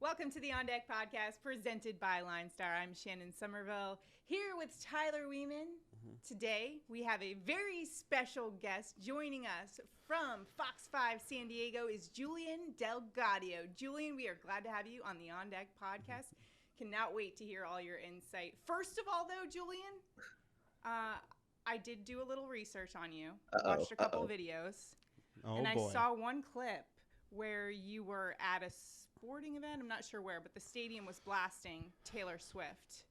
Welcome to the On Deck podcast presented by LineStar. I'm Shannon Sommerville here with Tyler Wiemann. Today we have a very special guest joining us from Fox 5 San Diego is Julian Del Gaudio. Julian, we are glad to have you on the On Deck podcast. Cannot wait to hear all your insight. First of all, though, Julian, I did do a little research on you. Watched a couple videos. And I saw one clip where you were at a sporting event. I'm not sure where, but the stadium was blasting Taylor Swift.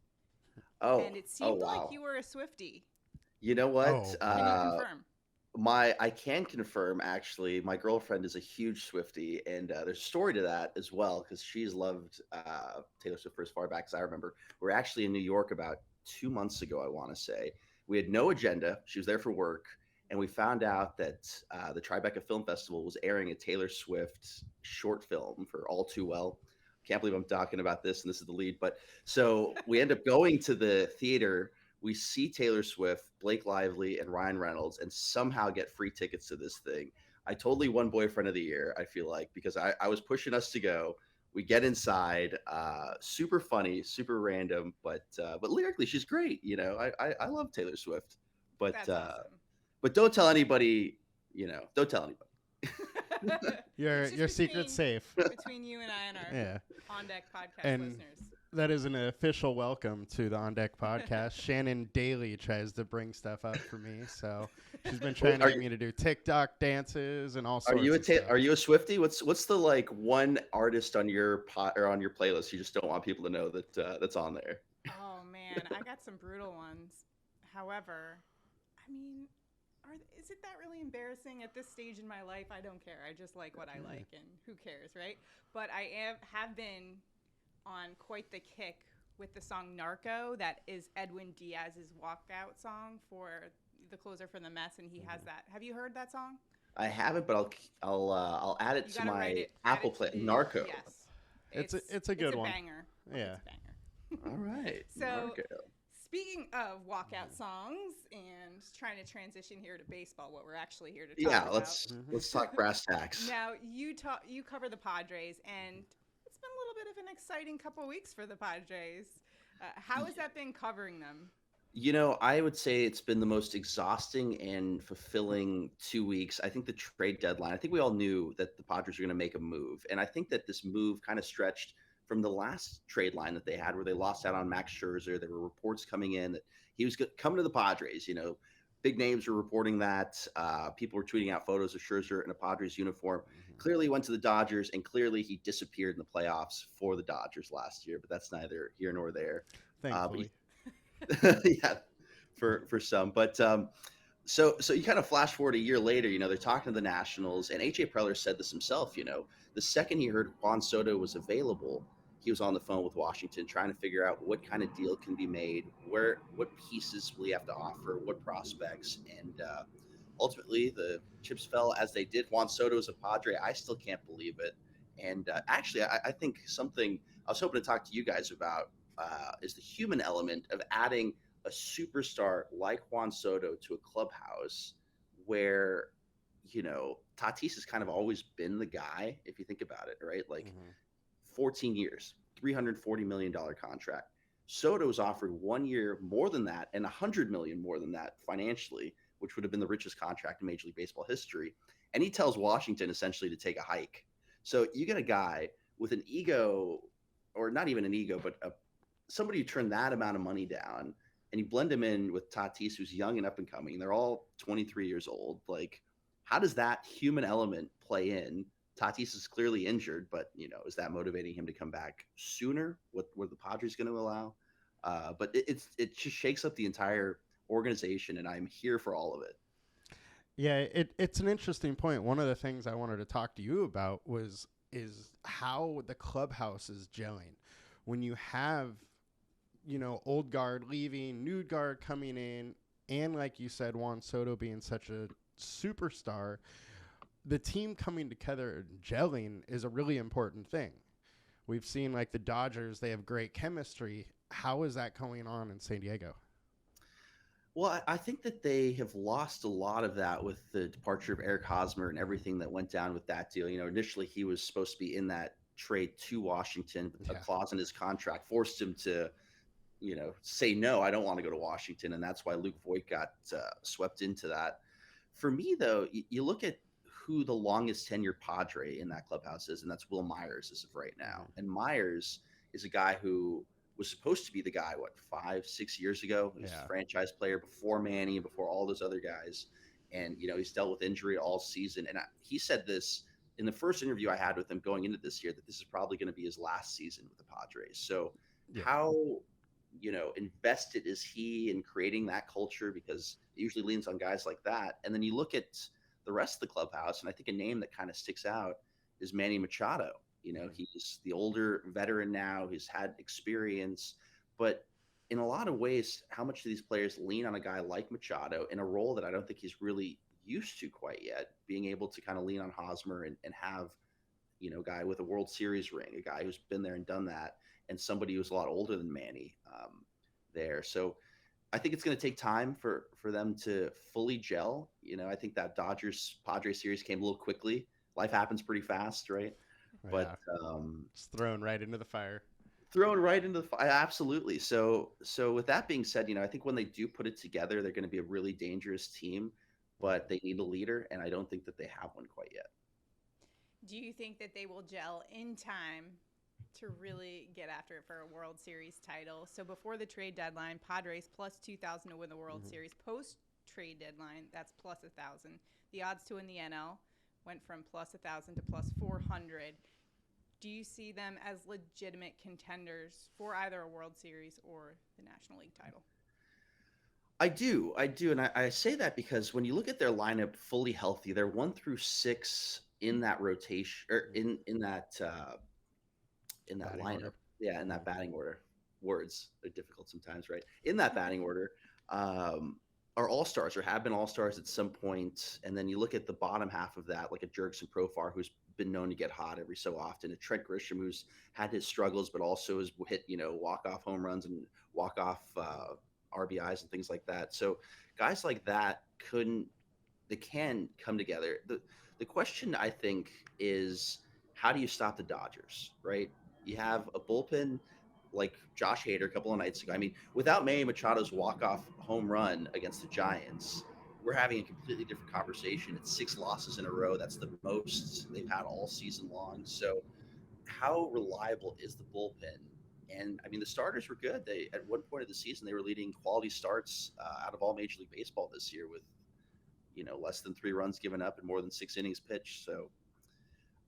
And it seemed like you were a Swiftie. You know what? Can you confirm? I can confirm, actually. My girlfriend is a huge Swiftie, and there's a story to that as well, because she's loved Taylor Swift for as far back as I remember. We're actually in New York about 2 months ago, I want to say. We had no agenda. She was there for work, and we found out that the Tribeca Film Festival was airing a Taylor Swift short film for All Too Well. Can't believe I'm talking about this, and this is the lead. But so we end up going to the theater. We see Taylor Swift, Blake Lively, and Ryan Reynolds, and somehow get free tickets to this thing. I totally won Boyfriend of the Year, I feel like, because I was pushing us to go. We get inside, super funny, super random, but lyrically, she's great. You know, I love Taylor Swift, but Awesome. But don't tell anybody. You know, don't tell anybody. Your secret's safe. Between you and I and our On Deck podcast listeners. That is an official welcome to the On Deck podcast. Shannon daily tries to bring stuff up for me, so she's been trying to get me to do TikTok dances and all sorts. Are you of stuff. Are you a Swiftie? What's the like one artist on your or on your playlist you just don't want people to know that that's on there? Oh man, I got some brutal ones. However, I mean, is it that really embarrassing at this stage in my life? I don't care. I just like what I like, and who cares, right? But I have been on quite the kick with the song Narco. That is Edwin Diaz's walkout song for the closer for the Mets, and he has that. Have you heard that song? I haven't, but I'll add it to my Apple Play. Narco. Yes, it's a good one. Banger. Yeah. It's a banger. All right. So, Narco. Speaking of walkout songs and trying to transition here to baseball, what we're actually here to talk about. Let's talk brass tacks. Now you cover the Padres, and it's been a little bit of an exciting couple of weeks for the Padres. How has that been covering them? You know, I would say it's been the most exhausting and fulfilling 2 weeks. I think the trade deadline, I think we all knew that the Padres were going to make a move. And I think that this move kind of stretched from the last trade line that they had where they lost out on Max Scherzer. There were reports coming in that he was coming to the Padres. You know, big names were reporting that. People were tweeting out photos of Scherzer in a Padres uniform. Clearly went to the Dodgers, and clearly he disappeared in the playoffs for the Dodgers last year. But that's neither here nor there. Thankfully. Yeah, for some. But so you kind of flash forward a year later, you know, they're talking to the Nationals, and A.J. Preller said this himself, you know, the second he heard Juan Soto was available, he was on the phone with Washington trying to figure out what kind of deal can be made, what pieces will he have to offer, what prospects, and ultimately the chips fell as they did. Juan Soto is a Padre. I still can't believe it. And actually, I think something I was hoping to talk to you guys about is the human element of adding a superstar like Juan Soto to a clubhouse where, you know, Tatis has kind of always been the guy, if you think about it, right? Like 14 years, $340 million contract. Soto was offered 1 year more than that and $100 million more than that financially, which would have been the richest contract in Major League Baseball history. And he tells Washington essentially to take a hike. So you get a guy with an ego, or not even an ego, but somebody who turned that amount of money down, and you blend him in with Tatis, who's young and up and coming. They're all 23 years old. Like, how does that human element play in? Tatis is clearly injured, but, you know, is that motivating him to come back sooner? What were the Padres going to allow? But it just shakes up the entire organization, and I'm here for all of it. Yeah, it's an interesting point. One of the things I wanted to talk to you about is how the clubhouse is gelling. When you have, you know, old guard leaving, new guard coming in, and like you said, Juan Soto being such a superstar, the team coming together and gelling is a really important thing. We've seen like the Dodgers, they have great chemistry. How is that going on in San Diego? Well, I think that they have lost a lot of that with the departure of Eric Hosmer and everything that went down with that deal. You know, initially he was supposed to be in that trade to Washington. A clause in his contract forced him to, say, no, I don't want to go to Washington. And that's why Luke Voigt got swept into that. For me, though, you look at who the longest tenured Padre in that clubhouse is, and that's Will Myers as of right now. And Myers is a guy who was supposed to be the guy, 5-6 years ago? He was a franchise player before Manny and before all those other guys. And, he's dealt with injury all season. And he said this in the first interview I had with him going into this year, that this is probably going to be his last season with the Padres. So how, invested is he in creating that culture? Because it usually leans on guys like that. And then you look at the rest of the clubhouse, and I think a name that kind of sticks out is Manny Machado. He's the older veteran now. He's had experience, but in a lot of ways, how much do these players lean on a guy like Machado in a role that I don't think he's really used to quite yet, being able to kind of lean on Hosmer and have, a guy with a World Series ring, a guy who's been there and done that, and somebody who's a lot older than Manny there. So I think it's going to take time for them to fully gel. I think that Dodgers-Padres series came a little quickly. Life happens pretty fast, right? But it's thrown right into the fire. Absolutely. So with that being said, I think when they do put it together, they're going to be a really dangerous team, but they need a leader, and I don't think that they have one quite yet. Do you think that they will gel in time to really get after it for a World Series title? So before the trade deadline, Padres plus 2,000 to win the World Series. Post trade deadline, that's plus 1,000. The odds to win the NL went from plus 1,000 to plus 400. Do you see them as legitimate contenders for either a World Series or the National League title? I do. And I say that because when you look at their lineup fully healthy, they're 1 through 6 in that rotation, or in that lineup. Order. Yeah, in that batting order. Words are difficult sometimes, right? In that batting order, are all-stars or have been all-stars at some point. And then you look at the bottom half of that, like a Jurickson Profar, who's been known to get hot every so often, a Trent Grisham, who's had his struggles, but also has hit, walk-off home runs and walk-off RBIs and things like that. So guys like that can come together. The question, I think, is how do you stop the Dodgers, right? You have a bullpen like Josh Hader a couple of nights ago. I mean, without Manny Machado's walk-off home run against the Giants, we're having a completely different conversation. It's 6 losses in a row. That's the most they've had all season long. So how reliable is the bullpen? And, I mean, the starters were good. At one point of the season, they were leading quality starts out of all Major League Baseball this year with, less than 3 runs given up and more than 6 innings pitched. So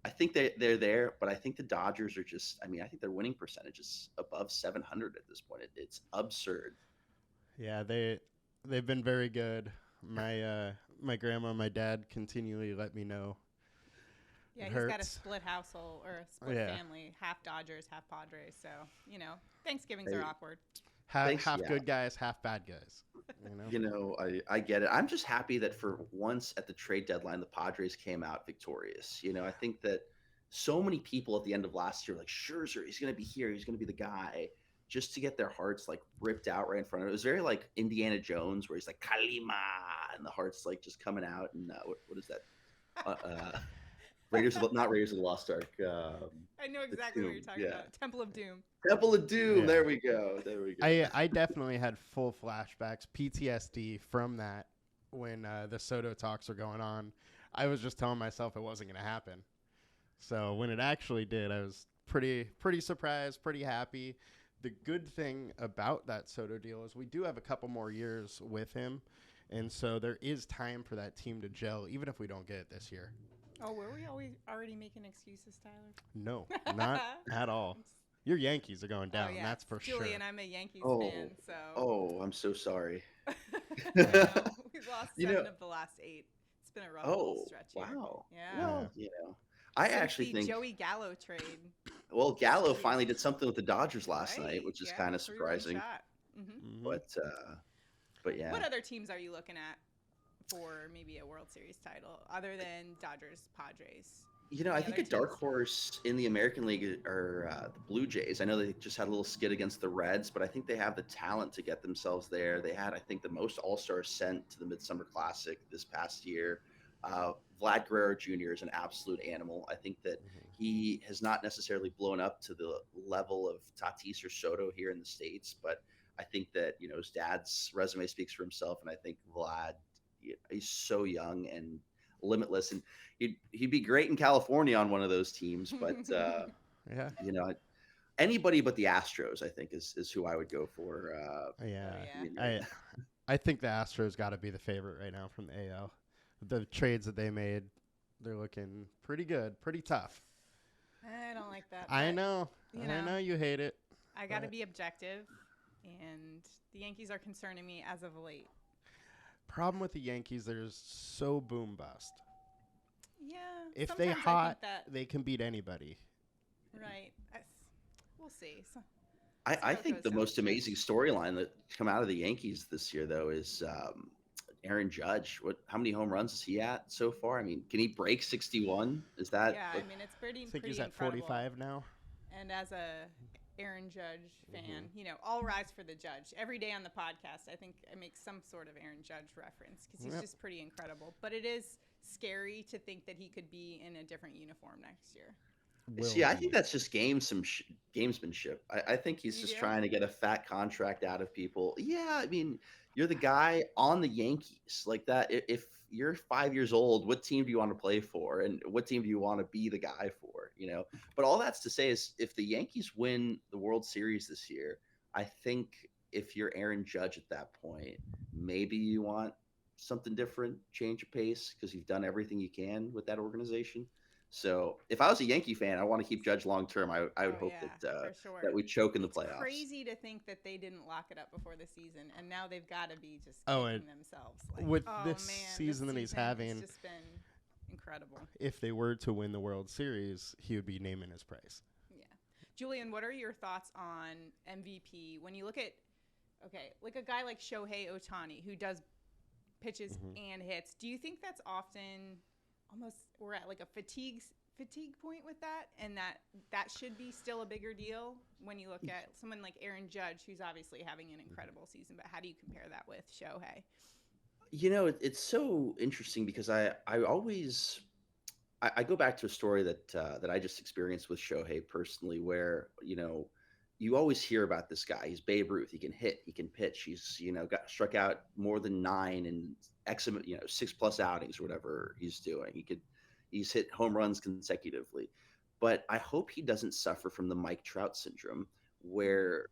I think they're there, but I think the Dodgers are I think their winning percentage is above 700 at this point. It's absurd. Yeah, they've been very good. My grandma and my dad continually let me know. Yeah, he's got a split household or a split family, half Dodgers, half Padres. So, Thanksgivings are awkward. Half good guys, half bad guys. I get it. I'm just happy that for once at the trade deadline, the Padres came out victorious. I think that so many people at the end of last year were like, Scherzer, he's going to be here. He's going to be the guy, just to get their hearts like ripped out right in front of it. It was very like Indiana Jones, where he's like, Kalima, and the heart's like just coming out. And what is that? Not Raiders of the Lost Ark. I know exactly what you're talking about. Temple of Doom. Temple of Doom. Yeah. There we go. I definitely had full flashbacks, PTSD from that when the Soto talks were going on. I was just telling myself it wasn't going to happen. So when it actually did, I was pretty surprised, pretty happy. The good thing about that Soto deal is we do have a couple more years with him, and so there is time for that team to gel, even if we don't get it this year. Oh, were we already making excuses, Tyler? No, not at all. Your Yankees are going down, that's for sure. Julian, I'm a Yankees fan, so. Oh, I'm so sorry. We've lost 7 of the last 8. It's been a rough little stretch here. Wow. Yeah. Well, I actually think Joey Gallo trade. Well, Gallo finally did something with the Dodgers last night, which is kind of surprising. Mm-hmm. But yeah. What other teams are you looking at for maybe a World Series title other than Dodgers, Padres? I think a dark horse in the American League are the Blue Jays. I know they just had a little skid against the Reds, but I think they have the talent to get themselves there. They had, I think, the most All-Stars sent to the Midsummer Classic this past year. Vlad Guerrero Jr. is an absolute animal. I think that he has not necessarily blown up to the level of Tatis or Soto here in the States, but I think that, his dad's resume speaks for himself. And I think Vlad, he's so young and limitless, and he'd be great in California on one of those teams. But, Yeah. Anybody but the Astros, I think, is who I would go for. I think the Astros got to be the favorite right now from the AL. The trades that they made, they're looking pretty good, pretty tough. I don't like that. I know. I know you hate it. I got to be objective, and the Yankees are concerning me as of late. Problem with the Yankees, they're so boom bust. Yeah. If they hot, they can beat anybody. Right. We'll see. So, I think the most amazing storyline that come out of the Yankees this year, though, is Aaron Judge. How many home runs is he at so far? I mean, can he break 61? Is that? Yeah, I mean, it's pretty. I think he's incredible. at 45 now. And as a Aaron Judge fan, all rise for the Judge. Every day on the podcast, I think I make some sort of Aaron Judge reference because he's just pretty incredible. But it is scary to think that he could be in a different uniform next year. See, I think that's just gamesmanship. I think he's just trying to get a fat contract out of people. Yeah, I mean, you're the guy on the Yankees like that. If you're 5 years old, what team do you want to play for, and what team do you want to be the guy for? But all that's to say is, if the Yankees win the World Series this year, I think if you're Aaron Judge at that point, maybe you want something different, change of pace, because you've done everything you can with that organization. So if I was a Yankee fan, I want to keep Judge long term. I would hope that we choke in the playoffs. It's crazy to think that they didn't lock it up before the season, and now they've got to be just kicking themselves. With season that he's having, it's just been incredible. If they were to win the World Series, he would be naming his price. Yeah, Julian, what are your thoughts on MVP when you look at like a guy like Shohei Ohtani who does pitches and hits? Do you think that's often almost we're at like a fatigue point with that, and that should be still a bigger deal when you look at someone like Aaron Judge, who's obviously having an incredible season? But how do you compare that with Shohei? It's so interesting because I always go back to a story that I just experienced with Shohei personally, where you always hear about this guy. He's Babe Ruth. He can hit. He can pitch. He's got struck out more than 9 and 6+ outings or whatever he's doing. He's hit home runs consecutively. But I hope he doesn't suffer from the Mike Trout syndrome, where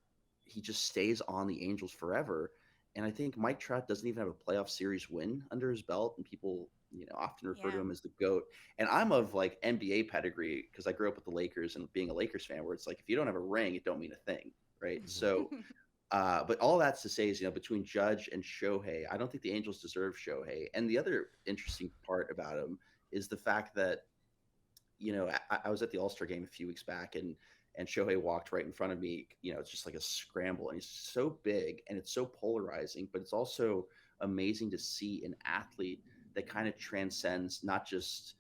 he just stays on the Angels forever. And I think Mike Trout doesn't even have a playoff series win under his belt, and people often refer to him as the GOAT. And I'm of like NBA pedigree because I grew up with the Lakers, and being a Lakers fan, where it's like, if you don't have a ring, it don't mean a thing, right? So but all that's to say is, between Judge and Shohei, I don't think the Angels deserve Shohei. And the other interesting part about him is the fact that I was at the All-Star game a few weeks back, and Shohei walked right in front of me. It's just like a scramble, and he's so big, and it's so polarizing, but it's also amazing to see an athlete that kind of transcends not just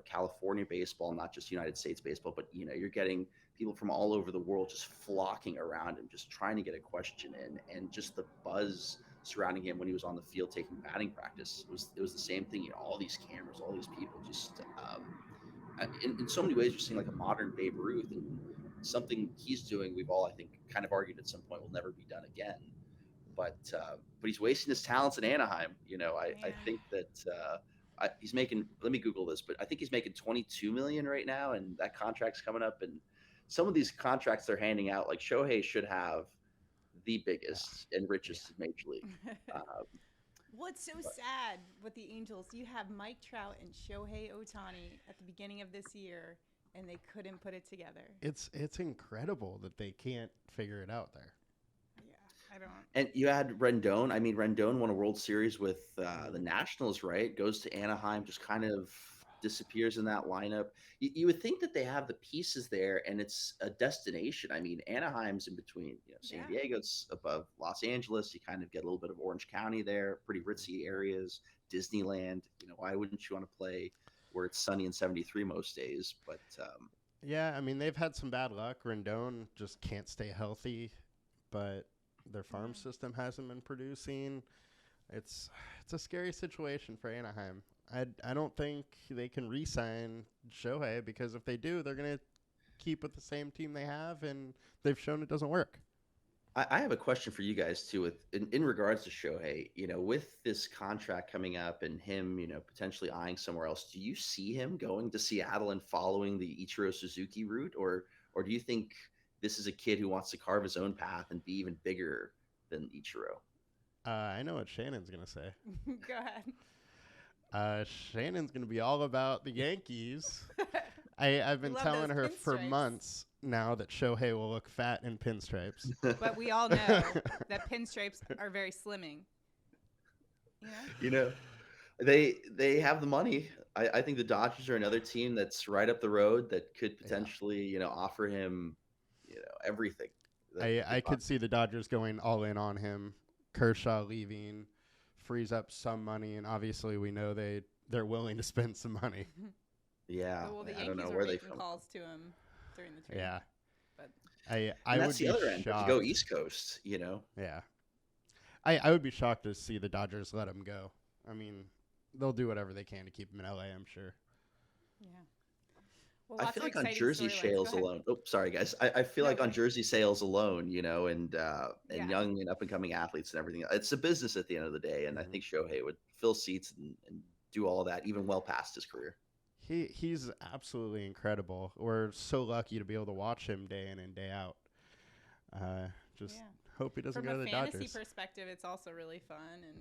California baseball, not just United States baseball, but you're getting people from all over the world just flocking around him, just trying to get a question in, and just the buzz surrounding him when he was on the field taking batting practice. It was the same thing. All these cameras, all these people, just in so many ways, you're seeing like a modern Babe Ruth, and something he's doing. We've all, I think, kind of argued at some point will never be done again. But he's wasting his talents in Anaheim. I think that he's making. Let me Google this, but I think he's making $22 million right now, and that contract's coming up. And some of these contracts they're handing out, like Shohei should have the biggest and richest in Major League. What's so sad with the Angels? You have Mike Trout and Shohei Ohtani at the beginning of this year, and they couldn't put it together. It's incredible that they can't figure it out there. I don't. And you had Rendon. I mean, Rendon won a World Series with the Nationals, right? Goes to Anaheim, just kind of disappears in that lineup. You would think that they have the pieces there, and it's a destination. I mean, Anaheim's in between. San Diego's above Los Angeles. You kind of get a little bit of Orange County there, pretty ritzy areas. Disneyland. Why wouldn't you want to play where it's sunny and 73 most days? But yeah, I mean, they've had some bad luck. Rendon just can't stay healthy, but their farm system hasn't been producing. It's a scary situation for Anaheim. I don't think they can re-sign Shohei, because if they do, they're going to keep with the same team they have, and they've shown it doesn't work. I have a question for you guys too, with in regards to Shohei. With this contract coming up and him, potentially eyeing somewhere else, do you see him going to Seattle and following the Ichiro Suzuki route, or do you think this is a kid who wants to carve his own path and be even bigger than Ichiro? I know what Shannon's going to say. Go ahead. Shannon's going to be all about the Yankees. I've been telling her for months now that Shohei will look fat in pinstripes. But we all know that pinstripes are very slimming. They have the money. I think the Dodgers are another team that's right up the road that could potentially, offer him, everything. I could see the Dodgers going all in on him. Kershaw leaving, frees up some money, and obviously we know they're willing to spend some money. Yeah, well, the Yankees I don't know were where they making come. calls to him during the trade. Yeah, but I would be the other end. shocked. To go East Coast, Yeah, I would be shocked to see the Dodgers let him go. I mean, they'll do whatever they can to keep him in LA, I'm sure. Yeah. Well, I feel like on jersey sales alone. Oh, sorry guys. I feel like on jersey sales alone, and young and up and coming athletes and everything. It's a business at the end of the day, and I think Shohei would fill seats and do all that even well past his career. He's absolutely incredible. We're so lucky to be able to watch him day in and day out. Hope he doesn't go to the Dodgers. From a fantasy perspective, it's also really fun, and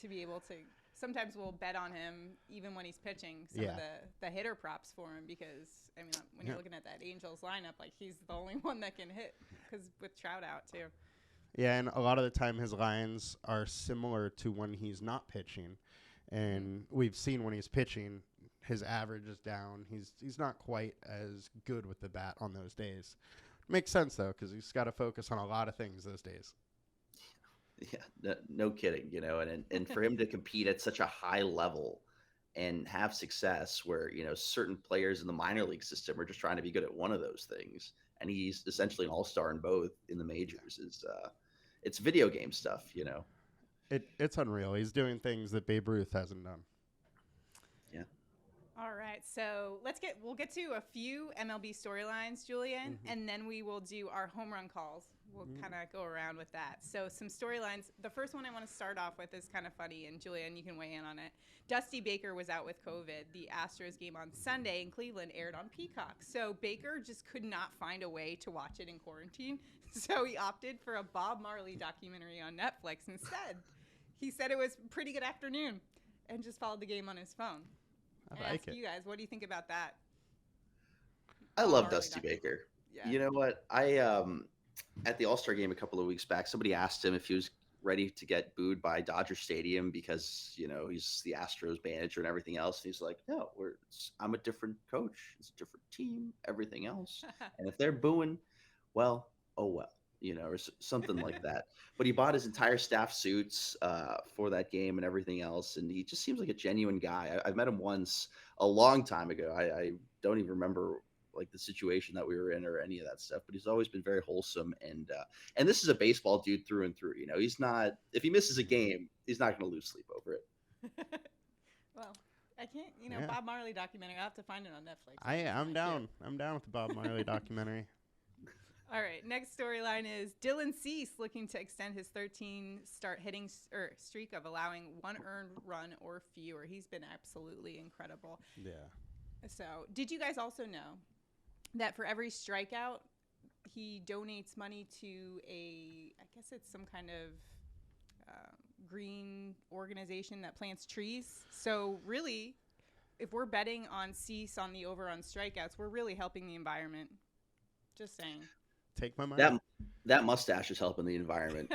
to be able to. Sometimes we'll bet on him even when he's pitching some of the hitter props for him, because when you're looking at that Angels lineup, like, he's the only one that can hit, because with Trout out too. Yeah, and a lot of the time his lines are similar to when he's not pitching, and we've seen when he's pitching, his average is down. He's not quite as good with the bat on those days. Makes sense though, because he's got to focus on a lot of things those days. Yeah, no kidding, and for him to compete at such a high level and have success where, certain players in the minor league system are just trying to be good at one of those things, and he's essentially an all-star in both in the majors, it's video game stuff, It's unreal. He's doing things that Babe Ruth hasn't done. Yeah. All right, so we'll get to a few MLB storylines, Julian, and then we will do our home run calls. We'll kind of go around with that. So some storylines. The first one I want to start off with is kind of funny, and Julian, you can weigh in on it. Dusty Baker was out with COVID. The Astros game on Sunday in Cleveland aired on Peacock. So Baker just could not find a way to watch it in quarantine, so he opted for a Bob Marley documentary on Netflix instead. He said it was a pretty good afternoon and just followed the game on his phone. I like it. You guys, what do you think about that? I love Dusty Baker. Yeah. You know what? At the All-Star game a couple of weeks back, somebody asked him if he was ready to get booed by Dodger Stadium because, he's the Astros manager and everything else. And he's like, no, I'm a different coach. It's a different team, everything else. And if they're booing, well, oh well, or something like that. But he bought his entire staff suits for that game and everything else. And he just seems like a genuine guy. I've met him once a long time ago. I don't even remember like the situation that we were in or any of that stuff, but he's always been very wholesome. And this is a baseball dude through and through. He's not, if he misses a game, he's not going to lose sleep over it. Well, I can't, Bob Marley documentary. I'll have to find it on Netflix. I'm down. I'm down with the Bob Marley documentary. All right. Next storyline is Dylan Cease looking to extend his 13-start hitting streak of allowing one earned run or fewer. He's been absolutely incredible. Yeah. So did you guys also know that for every strikeout, he donates money to I guess it's some kind of green organization that plants trees. So really, if we're betting on Cease on the over on strikeouts, we're really helping the environment. Just saying. Take my money. That mustache is helping the environment.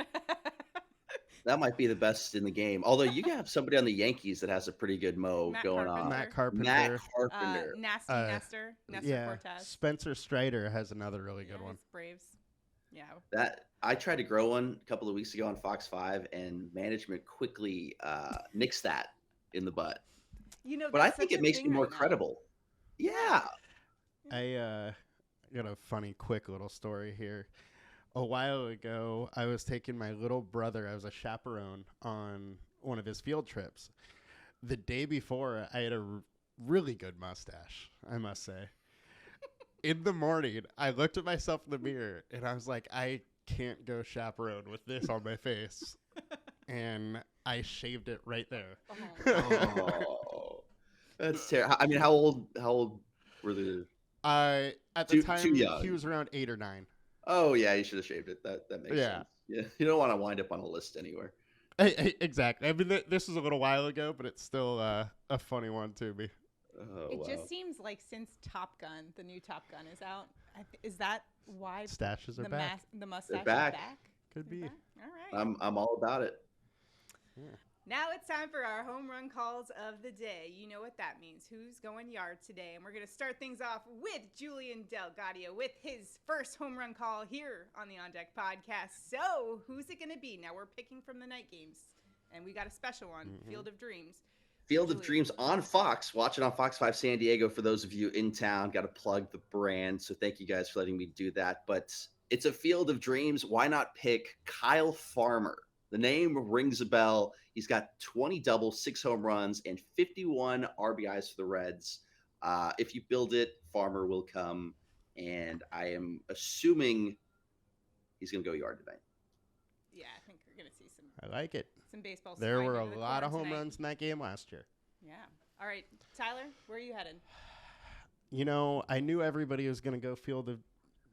That might be the best in the game. Although you have somebody on the Yankees that has a pretty good going on. Matt Carpenter. Nasty Nestor Cortez. Spencer Strider has another really good one. Braves. Yeah. That I tried to grow one a couple of weeks ago on Fox 5, and management quickly nixed that in the butt. But I think it makes me more credible. Yeah. I got a funny, quick little story here. A while ago, I was taking my little brother. I was a chaperone on one of his field trips. the day before, I had a really good mustache, I must say. In the morning, I looked at myself in the mirror, and I was like, I can't go chaperone with this on my face. And I shaved it right there. Oh, that's terrible. I mean, how old were the? At the time, he was around 8 or 9. Oh yeah, you should have shaved it. That makes sense. Yeah, you don't want to wind up on a list anywhere. Exactly. I mean, this is a little while ago, but it's still a funny one to me. Oh, it just seems like since Top Gun, the new Top Gun is out, is that why stashes are back? The mustache is back. Could be. All right. I'm all about it. Yeah. Now it's time for our home run calls of the day. You know what that means. Who's going yard today? And we're going to start things off with Julian Gaudio with his first home run call here on the On Deck podcast. So who's it going to be? Now we're picking from the night games, and we got a special one, Field of Dreams. Field of Dreams on Fox. Watch it on Fox 5 San Diego for those of you in town. Got to plug the brand. So thank you guys for letting me do that. But it's a Field of Dreams. Why not pick Kyle Farmer? The name rings a bell. He's got 20 doubles, 6 home runs, and 51 RBIs for the Reds. If you build it, Farmer will come. And I am assuming he's going to go yard tonight. Yeah, I think we're going to see some. I like it. Some baseball. There were a lot of home runs in that game last year. Yeah. All right, Tyler, where are you headed? You know, I knew everybody was going to go Field of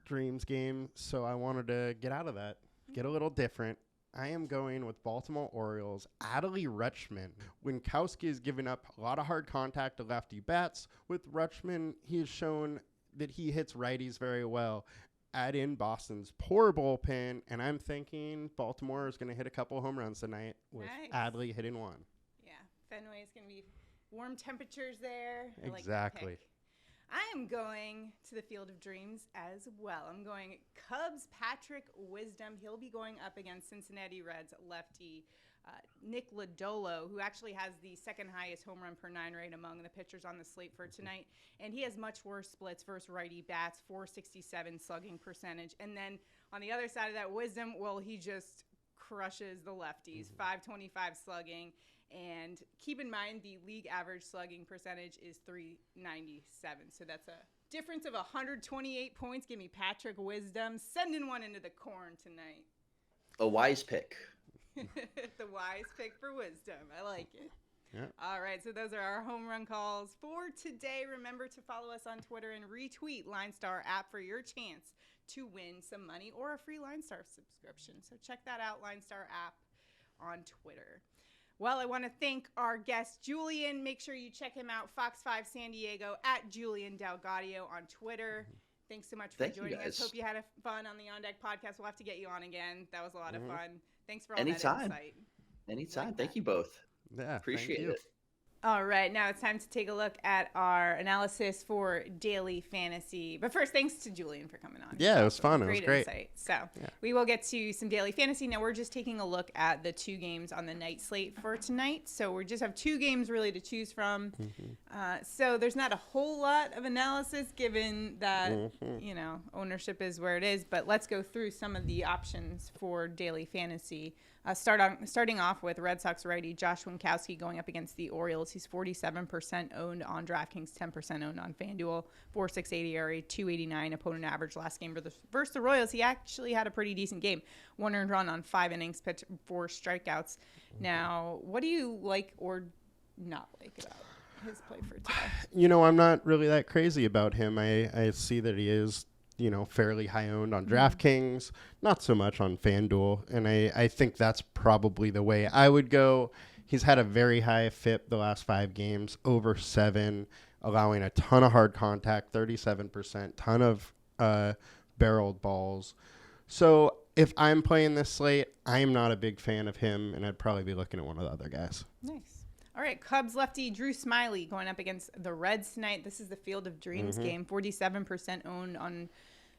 Dreams game, so I wanted to get out of that, get a little different. I am going with Baltimore Orioles, Adley Rutschman. Winkowski has given up a lot of hard contact to lefty bats. With Rutschman, he has shown that he hits righties very well. Add in Boston's poor bullpen, and I'm thinking Baltimore is going to hit a couple home runs tonight with Adley hitting 1. Yeah, Fenway is going to be warm temperatures there. Exactly. I am going to the Field of Dreams as well. I'm going Cubs Patrick Wisdom. He'll be going up against Cincinnati Reds lefty Nick Lodolo, who actually has the second highest home run per 9 rate among the pitchers on the slate for tonight. And he has much worse splits versus righty bats, 467 slugging percentage. And then on the other side of that, Wisdom, well, he just crushes the lefties, 525 slugging. And keep in mind, the league average slugging percentage is 397. So that's a difference of 128 points. Give me Patrick Wisdom sending one into the corn tonight. A wise pick. The wise pick for Wisdom. I like it. Yeah. All right, so those are our home run calls for today. Remember to follow us on Twitter and retweet LineStar app for your chance to win some money or a free LineStar subscription. So check that out, LineStar app on Twitter. Well, I want to thank our guest, Julian. Make sure you check him out, Fox 5 San Diego, at Julian Gaudio on Twitter. Thanks so much for joining us. Hope you had fun on the On Deck podcast. We'll have to get you on again. That was a lot of fun. Thanks for all that insight. Anytime. Thank you both. Yeah, appreciate it. All right, now it's time to take a look at our analysis for daily fantasy. But first, thanks to Julian for coming on. Yeah, it was fun. It was great. Insight. So we will get to some daily fantasy. Now we're just taking a look at the 2 games on the night slate for tonight. So we just have 2 games really to choose from. So there's not a whole lot of analysis given that, ownership is where it is. But let's go through some of the options for daily fantasy. Starting off with Red Sox righty Josh Winkowski going up against the Orioles. He's 47% owned on DraftKings, 10% owned on FanDuel, 4.68 ERA, 2.89 opponent average. Last game versus the Royals, he actually had a pretty decent game. 1 earned run on 5 innings, pitched 4 strikeouts. Now, what do you like or not like about his play for today? I'm not really that crazy about him. I see that he is fairly high owned on DraftKings, not so much on FanDuel. And I think that's probably the way I would go. He's had a very high FIP the last 5 games, over 7, allowing a ton of hard contact, 37%, ton of barreled balls. So if I'm playing this slate, I'm not a big fan of him, and I'd probably be looking at one of the other guys. Nice. All right, Cubs lefty Drew Smyly going up against the Reds tonight. This is the Field of Dreams game, 47% owned on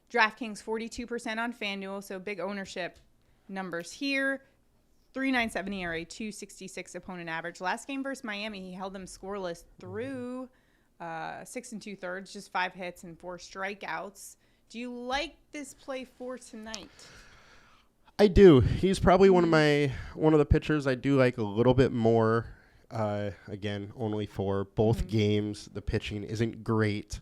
DraftKings, 42% on FanDuel, so big ownership numbers here. 3.97 ERA, 2.66 opponent average. Last game versus Miami, he held them scoreless through 6 2/3, just 5 hits and 4 strikeouts. Do you like this play for tonight? I do. He's probably one of the pitchers I do like a little bit more. Again, only 4. Both games, the pitching isn't great.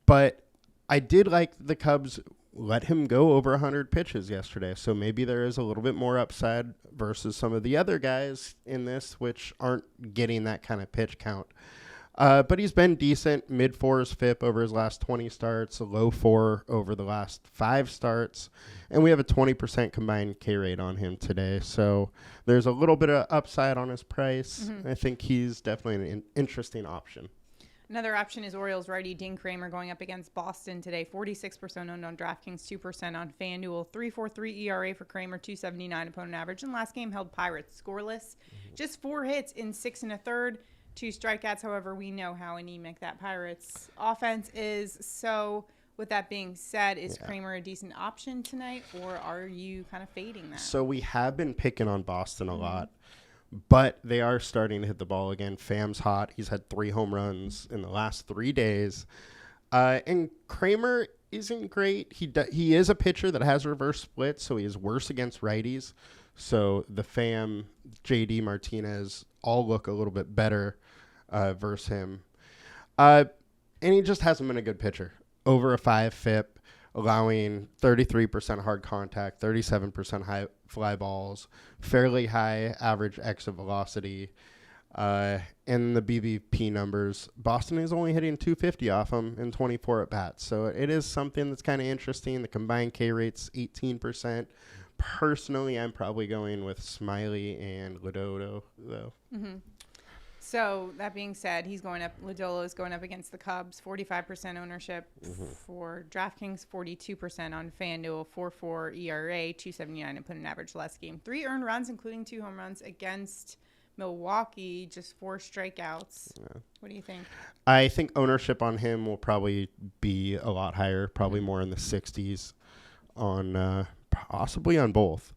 But I did like the Cubs let him go over 100 pitches yesterday. So maybe there is a little bit more upside versus some of the other guys in this, which aren't getting that kind of pitch count. But he's been decent, mid-4s FIP over his last 20 starts, a low 4 over the last 5 starts, and we have a 20% combined K rate on him today. So there's a little bit of upside on his price. I think he's definitely an interesting option. Another option is Orioles righty Dean Kramer going up against Boston today. 46% owned on DraftKings, 2% on FanDuel. 3.43 ERA for Kramer, 2.79 opponent average. And last game held Pirates scoreless. Just 4 hits in 6 1/3. 2 strikeouts. However, we know how anemic that Pirates offense is. So with that being said, is Kramer a decent option tonight, or are you kind of fading that? So we have been picking on Boston a lot, but they are starting to hit the ball again. Pham's hot. He's had 3 home runs in the last 3 days. And Kramer isn't great. He is a pitcher that has reverse splits, so he is worse against righties. So the Pham, JD Martinez all look a little bit better versus him. And he just hasn't been a good pitcher. Over a 5 FIP, allowing 33% hard contact, 37% high fly balls, fairly high average exit velocity. And the BVP numbers, Boston is only hitting 250 off him in 24 at-bats. So it is something that's kind of interesting. The combined K rate's 18%. Personally, I'm probably going with Smiley and Lodolo, though. So that being said, he's going up. Lodolo is going up against the Cubs. 45% ownership for DraftKings, 42% on FanDuel, 4.4 ERA, 2.79 opponent average last game. 3 earned runs, including 2 home runs against Milwaukee, just 4 strikeouts. What do you think? I think ownership on him will probably be a lot higher, probably more in the 60s on possibly on both.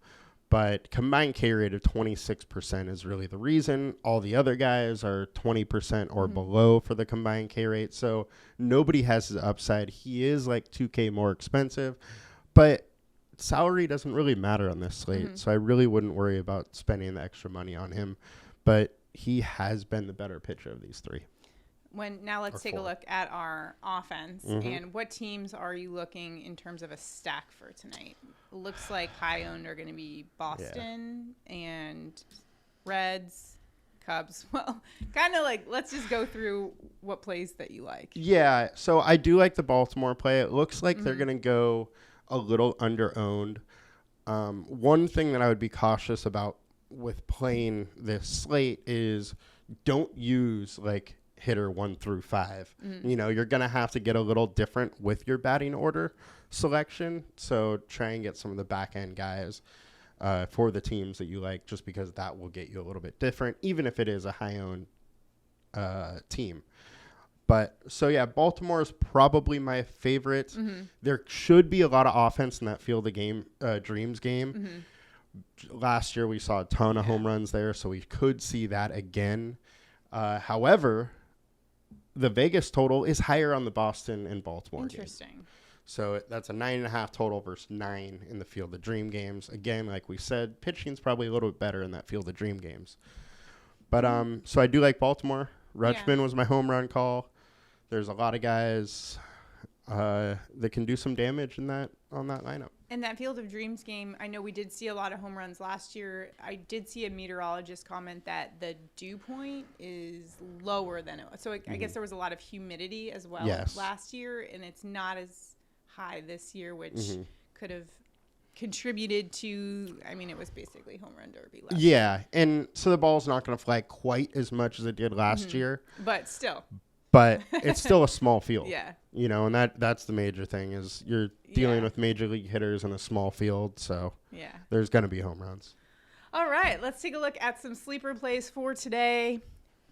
But combined K rate of 26% is really the reason. All the other guys are 20% or below for the combined K rate. So nobody has his upside. He is like 2K more expensive, but salary doesn't really matter on this slate. So I really wouldn't worry about spending the extra money on him. But he has been the better pitcher of these 3. Now let's take a look at our offense. And what teams are you looking in terms of a stack for tonight? Looks like high owned are going to be Boston and Reds, Cubs. Well, kind of like, let's just go through what plays that you like. Yeah, so I do like the Baltimore play. It looks like they're going to go a little under owned. One thing that I would be cautious about with playing this slate is don't use like hitter 1 through 5. You know, you're going to have to get a little different with your batting order selection. So try and get some of the back end guys for the teams that you like, just because that will get you a little bit different, even if it is a high owned team. But so, yeah, Baltimore is probably my favorite. There should be a lot of offense in that Field of Dreams game. Last year we saw a ton of home runs there, so we could see that again. However, the Vegas total is higher on the Boston and Baltimore game. Interesting. So that's a 9.5 total versus 9 in the Field of Dream games. Again, like we said, pitching's probably a little bit better in that Field of Dream games. But so I do like Baltimore. Rutschman was my home run call. There's a lot of guys that can do some damage in that on that lineup. And that Field of Dreams game, I know we did see a lot of home runs last year. I did see a meteorologist comment that the dew point is lower than it was. So I guess there was a lot of humidity as well last year, and it's not as high this year, which could have contributed to, I mean, it was basically home run derby last year. Yeah, and so the ball's not going to fly quite as much as it did last year. But still. But it's still a small field. Yeah. You know, and that's the major thing is you're dealing with major league hitters in a small field, so there's going to be home runs. All right, let's take a look at some sleeper plays for today.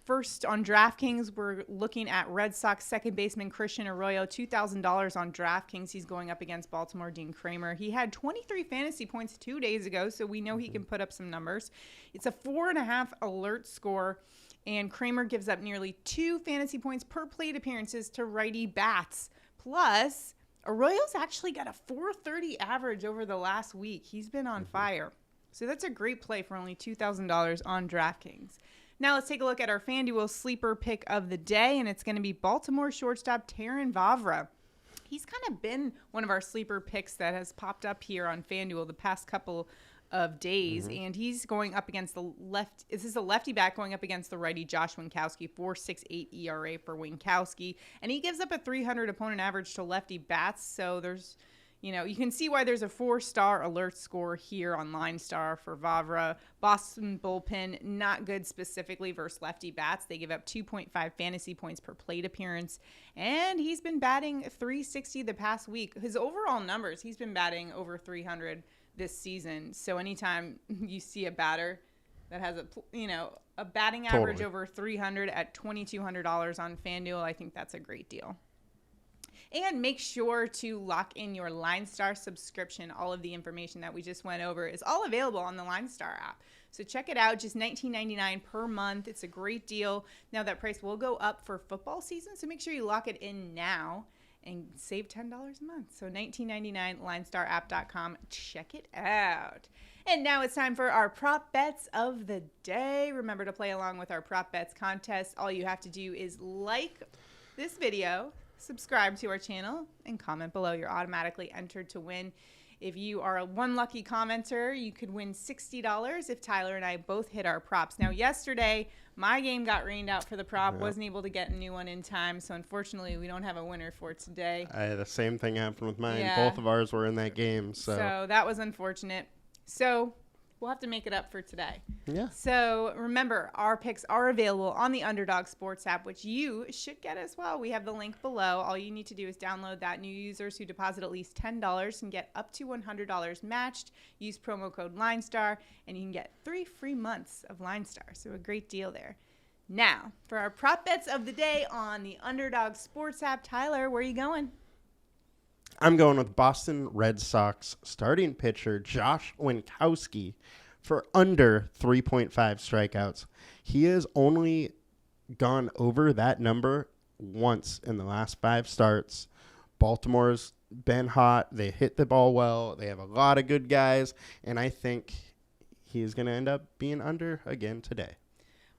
First on DraftKings, we're looking at Red Sox second baseman Christian Arroyo, $2,000 on DraftKings. He's going up against Baltimore Dean Kramer. He had 23 fantasy points 2 days ago, so we know he can put up some numbers. It's a 4.5 alert score. And Kramer gives up nearly 2 fantasy points per plate appearances to righty bats. Plus, Arroyo's actually got a 430 average over the last week. He's been on fire. So that's a great play for only $2,000 on DraftKings. Now let's take a look at our FanDuel sleeper pick of the day, and it's going to be Baltimore shortstop Terrin Vavra. He's kind of been one of our sleeper picks that has popped up here on FanDuel the past couple of days, and he's going up against the left. This is a lefty bat going up against the righty Josh Winkowski, 4.68 ERA for Winkowski, and he gives up a 300 opponent average to lefty bats. So there's, you can see why there's a 4-star alert score here on LineStar for Vavra. Boston bullpen, not good specifically versus lefty bats. They give up 2.5 fantasy points per plate appearance, and he's been batting 360 the past week. His overall numbers, he's been batting over 300 this season. So anytime you see a batter that has a batting average over 300 at $2,200 on FanDuel, I think that's a great deal. And make sure to lock in your LineStar subscription. All of the information that we just went over is all available on the LineStar app. So check it out, just $19.99 per month. It's a great deal. Now that price will go up for football season, so make sure you lock it in now and save $10 a month. So $19.99, linestarapp.com. Check it out. And now it's time for our prop bets of the day. Remember to play along with our prop bets contest. All you have to do is like this video, subscribe to our channel, and comment below. You're automatically entered to win. If you are one lucky commenter, you could win $60 if Tyler and I both hit our props. Now, yesterday, my game got rained out for the prop. Wasn't able to get a new one in time, so unfortunately, we don't have a winner for today. The same thing happened with mine. Yeah. Both of ours were in that game. So that was unfortunate. So we'll have to make it up for today. Yeah. So remember, our picks are available on the Underdog Sports app, which you should get as well. We have the link below. All you need to do is download that. New users who deposit at least $10 can get up to $100 matched. Use promo code LineStar, and you can get 3 free months of LineStar. So a great deal there. Now, for our prop bets of the day on the Underdog Sports app, Tyler, where are you going? I'm going with Boston Red Sox starting pitcher Josh Winkowski for under 3.5 strikeouts. He has only gone over that number once in the last 5 starts. Baltimore's been hot. They hit the ball well. They have a lot of good guys, and I think he's going to end up being under again today.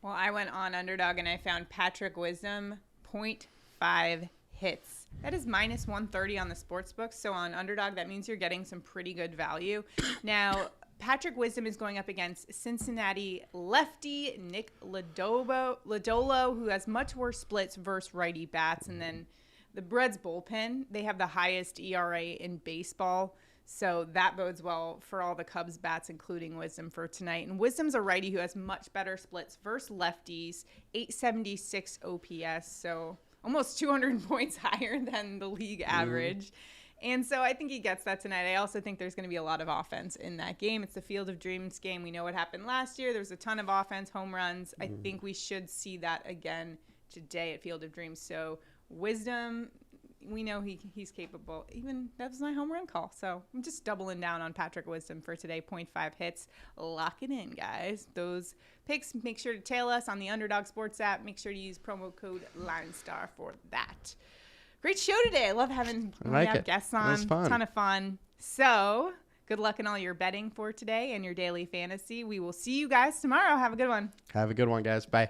Well, I went on Underdog and I found Patrick Wisdom, 0.5 hits. That is minus 130 on the sports book. So on Underdog, that means you're getting some pretty good value. Now, Patrick Wisdom is going up against Cincinnati lefty Nick Lodolo, who has much worse splits versus righty bats. And then the Reds bullpen, they have the highest ERA in baseball. So that bodes well for all the Cubs bats, including Wisdom for tonight. And Wisdom's a righty who has much better splits versus lefties, 876 OPS. So almost 200 points higher than the league average. And so I think he gets that tonight. I also think there's going to be a lot of offense in that game. It's the Field of Dreams game. We know what happened last year. There was a ton of offense, home runs. I think we should see that again today at Field of Dreams. So Wisdom, we know he's capable. Even that was my home run call. So I'm just doubling down on Patrick Wisdom for today. 0.5 hits. Lock it in, guys. Those picks, make sure to tail us on the Underdog Sports app. Make sure to use promo code LineStar for that. Great show today. I love having guests on. It was fun. Ton of fun. So good luck in all your betting for today and your daily fantasy. We will see you guys tomorrow. Have a good one. Have a good one, guys. Bye.